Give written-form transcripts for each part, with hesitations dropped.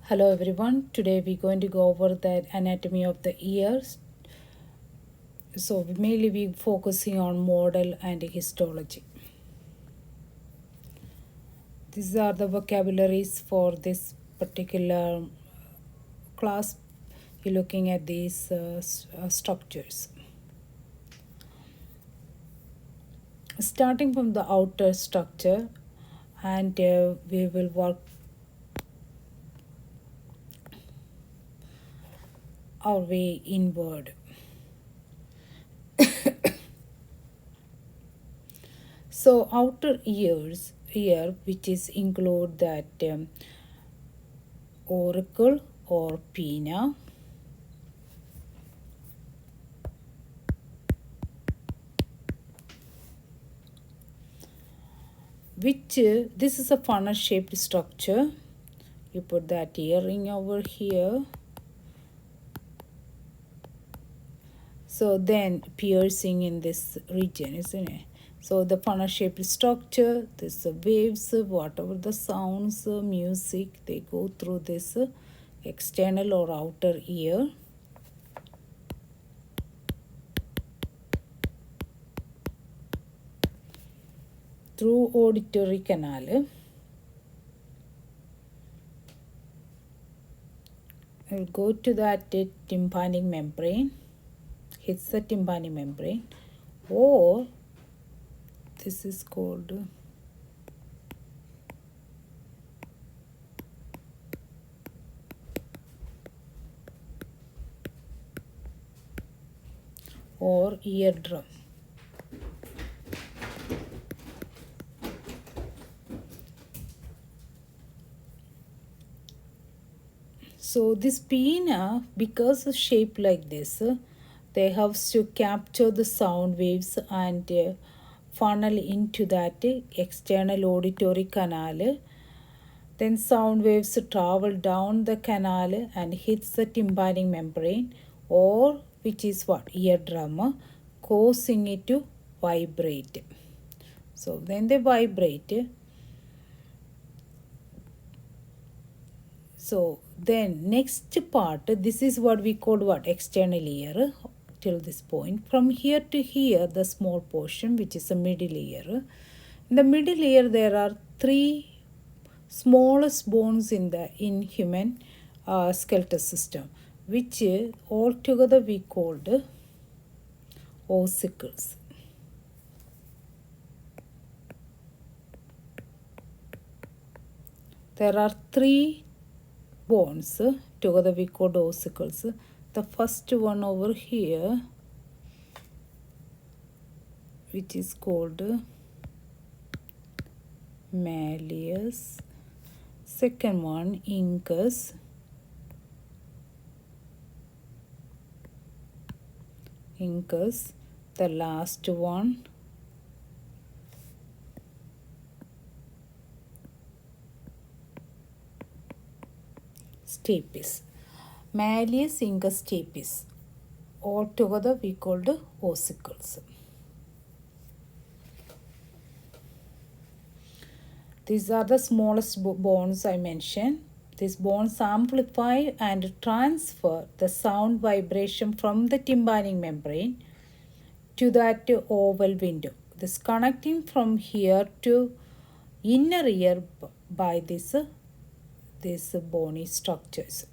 Hello everyone. Today we're going to go over the anatomy of the ears. So mainly we focusing on model and histology. These are the vocabularies for this particular class. You're looking at these structures. Starting from the outer structure, and we will work our way inward. So outer ear, which is include that auricle or pinna, which this is a funnel shaped structure. You put that earring over here. So then piercing in this region, isn't it? So the funnel shaped structure, this waves, whatever the sounds, music, they go through this external or outer ear. Through auditory canal. I will go to that tympanic membrane, hits the tympanic membrane, or this is called or eardrum. So this pinna, because of shape like this, they have to capture the sound waves and funnel into that external auditory canal. Then sound waves travel down the canal and hits the tympanic membrane, or which is what, eardrum, causing it to vibrate. So then they vibrate. So then next part, this is what we call what, external ear till this point. From here to here, the small portion, which is the middle ear. In the middle ear, there are three smallest bones in human skeletal system, which altogether we called ossicles. There are three bones together we called ossicles. The first one over here, which is called malleus. Second one, incus. The last one, stapes. Malleus, incus, stapes. All together we called ossicles. These are the smallest bones I mentioned. These bones amplify and transfer the sound vibration from the tympanic membrane to that oval window. This connecting from here to inner ear by these bony structures.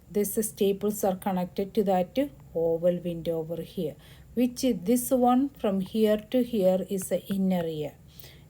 These staples are connected to that oval window over here, which this one from here to here is the inner ear.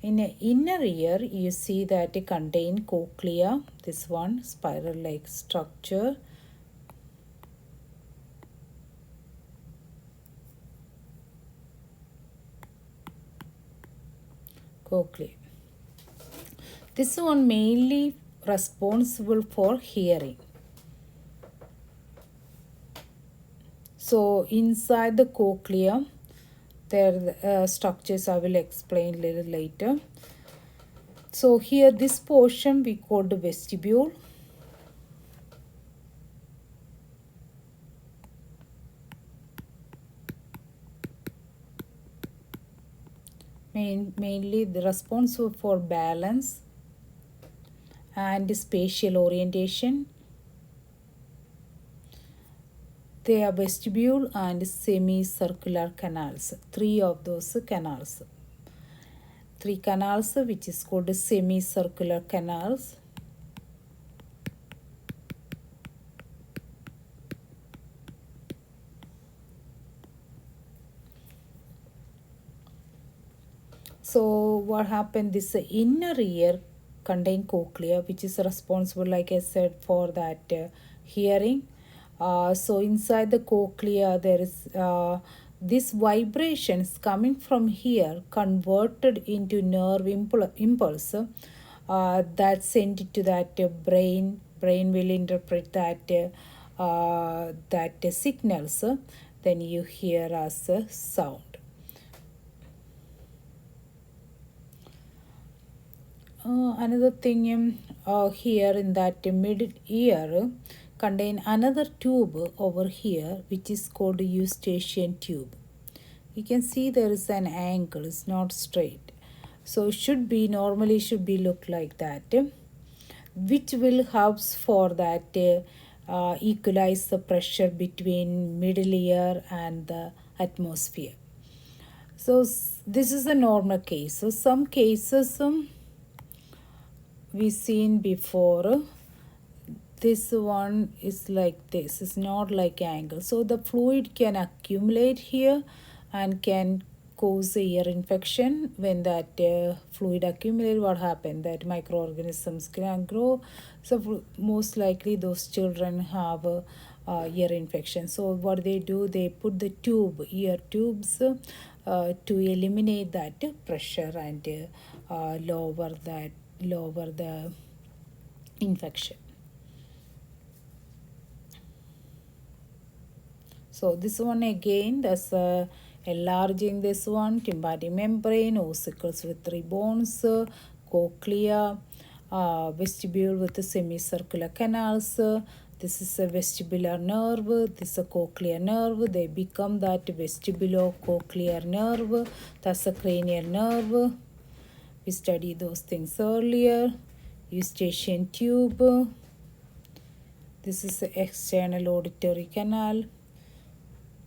In the inner ear, you see that it contains cochlea, this one, spiral-like structure. Cochlea. This one mainly responsible for hearing. So inside the cochlea, there are structures I will explain a little later. So here this portion we call the vestibule. Mainly the responsible for balance and spatial orientation They are vestibule and semicircular canals. Three of those canals. Three canals which is called semicircular canals. So what happened, this inner ear contain cochlea which is responsible, like I said, for that hearing. So inside the cochlea there is this vibrations coming from here converted into nerve impulse that sent it to that brain will interpret that signals, then you hear as a sound. Another thing here in that middle ear contain another tube over here which is called eustachian tube. You can see there is an angle, it's not straight. So normally should be look like that, which will helps for that equalize the pressure between middle ear and the atmosphere. So this is a normal case. So some cases we seen before, this one is like this, it's not like angle, so the fluid can accumulate here and can cause a ear infection. When that fluid accumulate, what happened, that microorganisms can grow, so most likely those children have ear infection. So what they do, they put the ear tubes to eliminate that pressure and lower the infection. So this one again, that's enlarging this one, tympanic membrane, ossicles with 3 bones, cochlea, vestibule with the semicircular canals. This is a vestibular nerve, this is a cochlear nerve. They become that vestibulocochlear nerve, that's a cranial nerve. We studied those things earlier. Eustachian tube. This is the external auditory canal.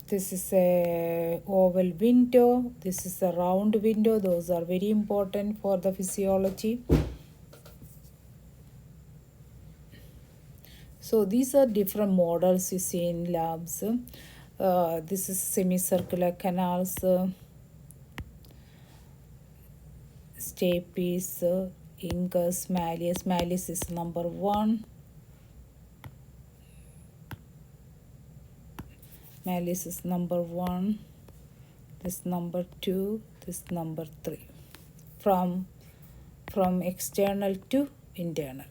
This is a oval window. This is a round window. Those are very important for the physiology. So these are different models you see in labs. This is semicircular canals. Stapes, incus, malleus. Malleus is number 1. Malleus is number 1. This number 2. This number 3. From external to internal.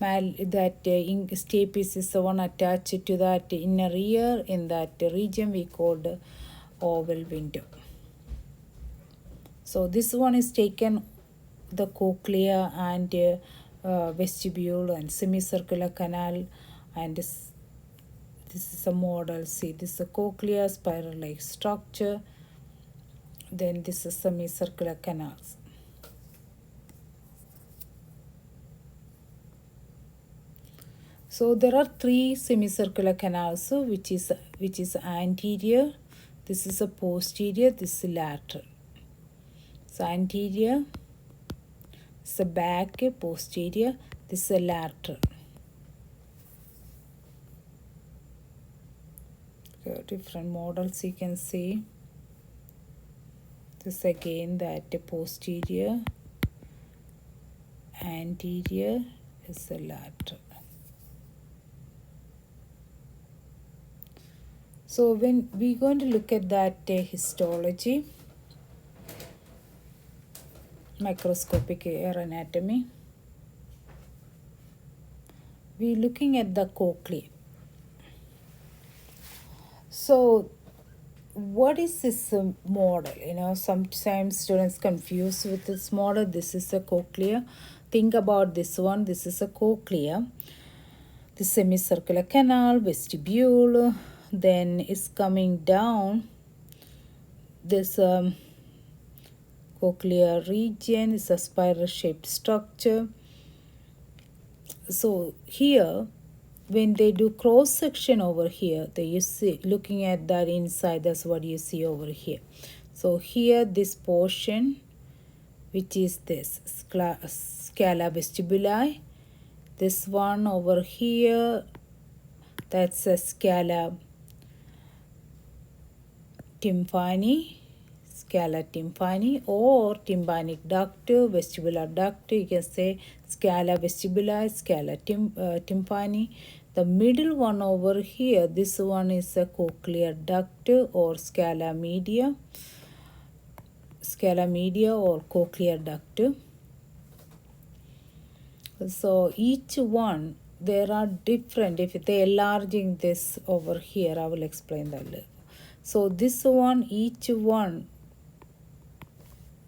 Stapes is the one attached to that inner ear. In that region we called oval window. So this one is taken the cochlea and vestibule and semicircular canal, and this is a model. See, this is a cochlea, spiral-like structure. Then this is semicircular canals. So there are 3 semicircular canals, which is anterior. This is a posterior. This is lateral. So anterior, this is a back, posterior, this is a lateral. Okay, different models you can see. This again that posterior, anterior is a lateral. So when we're going to look at that histology, microscopic ear anatomy, we're looking at the cochlea. So what is this model? Sometimes students confuse with this model. This is a cochlea. Think about this one. This is a cochlea. The semicircular canal, vestibule, then is coming down. This cochlear region is a spiral shaped structure. So here when they do cross section over here, you see, looking at that inside, that's what you see over here. So here this portion, which is this scala vestibuli, this one over here, that's a scala tympani, or tympanic duct, vestibular duct. You can say scala vestibuli, scala tympani. The middle one over here, this one is a cochlear duct or scala media or cochlear duct. So each one, there are different, if they enlarging this over here, I will explain that later. So this one, each one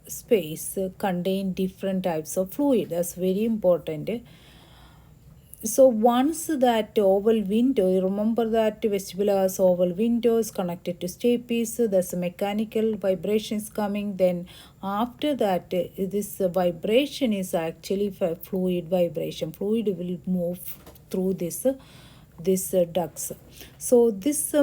space contain different types of fluid. That's very important. So once that oval window, remember that vestibular has oval windows connected to stapes, there's a mechanical vibrations coming. Then after that, this vibration is actually fluid vibration. Fluid will move through this ducts. So this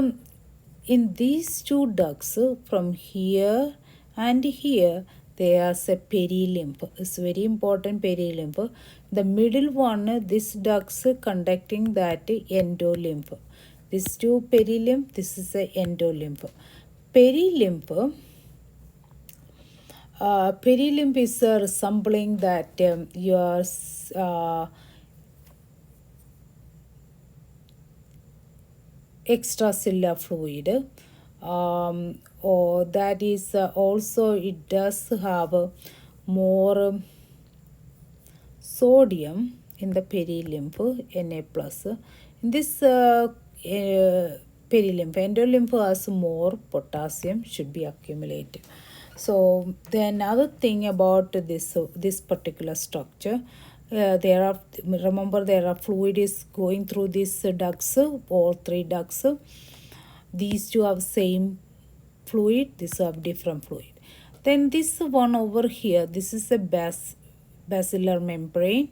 in these two ducts, from here and here, there's a perilymph. It's very important, perilymph. The middle one, this ducts conducting that endolymph. These two perilymph, this is a endolymph. Perilymph is resembling that your extracellular fluid, or that is also it does have more sodium in the perilymph, Na+. In this perilymph, endolymph has more potassium should be accumulated. So the another thing about this particular structure, there are fluid is going through these ducts, or three ducts. These two have same fluid, this have different fluid. Then this one over here, this is a basilar membrane.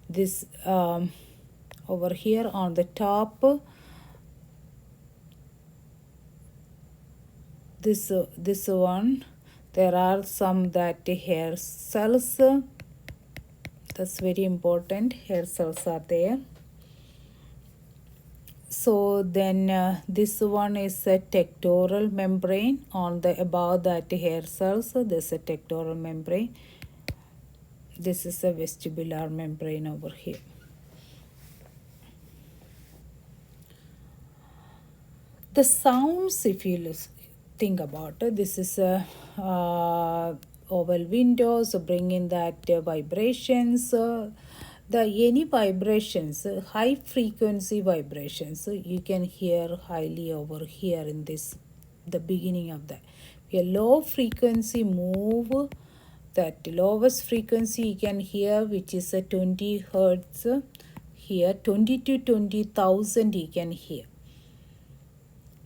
This over here on the top, this one, there are some that hair cells. That's very important, hair cells are there. So then this one is a tectoral membrane. On the above that hair cells, there's a tectoral membrane. This is a vestibular membrane over here. The sounds, if you think about it, this is a oval window, so bring in that vibrations. Any vibrations, high frequency vibrations, you can hear highly over here in this, the beginning of that. A low frequency move, that lowest frequency you can hear, which is a 20 hertz. Here 20 to 20,000 you can hear.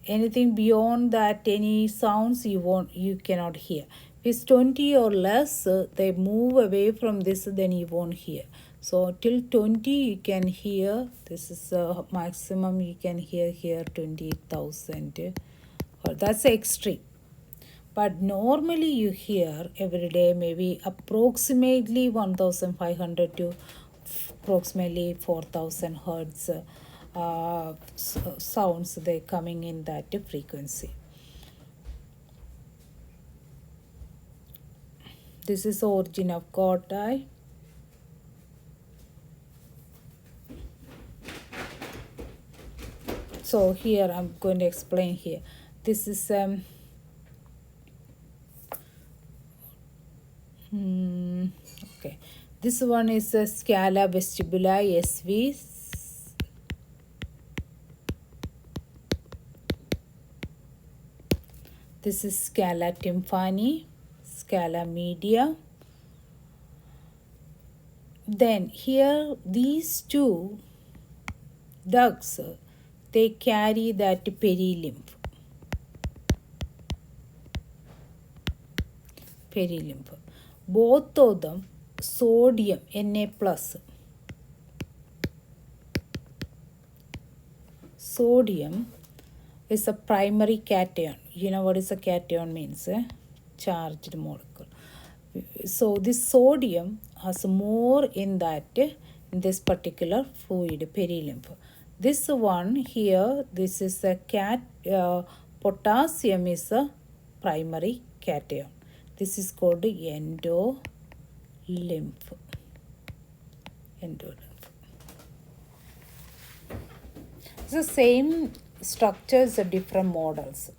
Anything beyond that, any sounds you cannot hear. If it's 20 or less, they move away from this, then you won't hear. So till 20 you can hear. This is maximum you can hear here, 20,000. That's extreme. But normally you hear every day maybe approximately 1,500 to approximately 4,000 hertz sounds, they coming in that frequency. This is the origin of cochlea. So here I'm going to explain here. This is okay. This one is a scala vestibuli, SV. This is scala tympani, scala media. Then here these two ducts, they carry that perilymph. Both of them sodium, Na+. sodium is a primary cation. You know what is a cation means? Charged molecule. So this sodium has more in this particular fluid, perilymph. This one here, this is a potassium is a primary cation. This is called endolymph. Endolymph. It's the same structures, different models.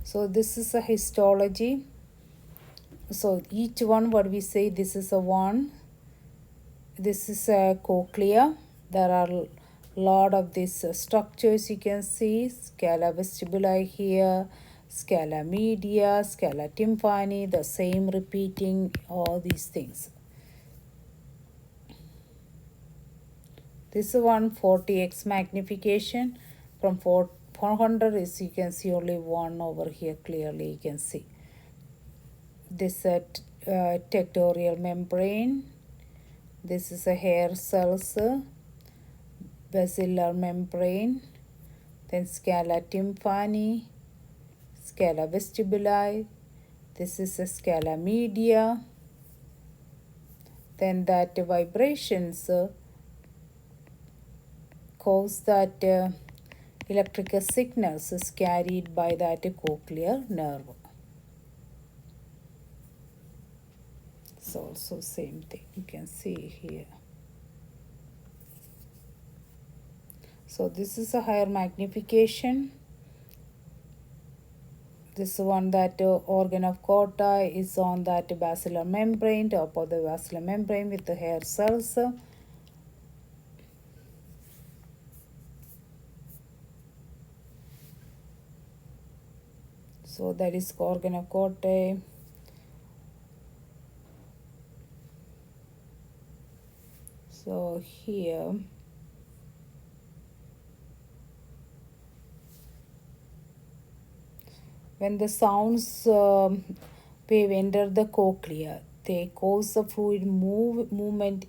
So this is a histology. So each one, what we say, this is a one. This is a cochlea. There are a lot of these structures you can see. Scala vestibuli here, scala media, scala tympani, the same repeating, all these things. This is 140x magnification. From 400 is, you can see only one over here clearly, you can see. This is a tectorial membrane. This is a hair cells, basilar membrane, then scala tympani, scala vestibuli. This is a scala media. Then that vibrations cause that electrical signals is carried by that cochlear nerve. It's also same thing you can see here. So this is a higher magnification. This one, that organ of Corti is on that basilar membrane, top of the basilar membrane with the hair cells. So that is organ of Corti. So here when the sounds wave enter the cochlea, they cause the fluid movement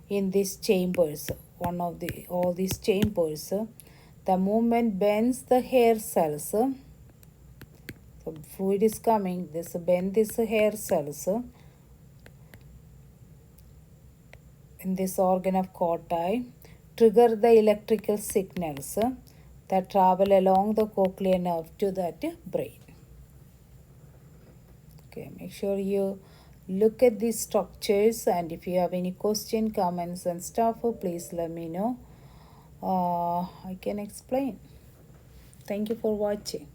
in these chambers. All these chambers, the movement bends the hair cells. So fluid is coming. This bend this hair cells in this organ of Corti, trigger the electrical signals that travel along the cochlear nerve to that brain. Okay, make sure you look at these structures, and if you have any question, comments and stuff, please let me know. I can explain. Thank you for watching.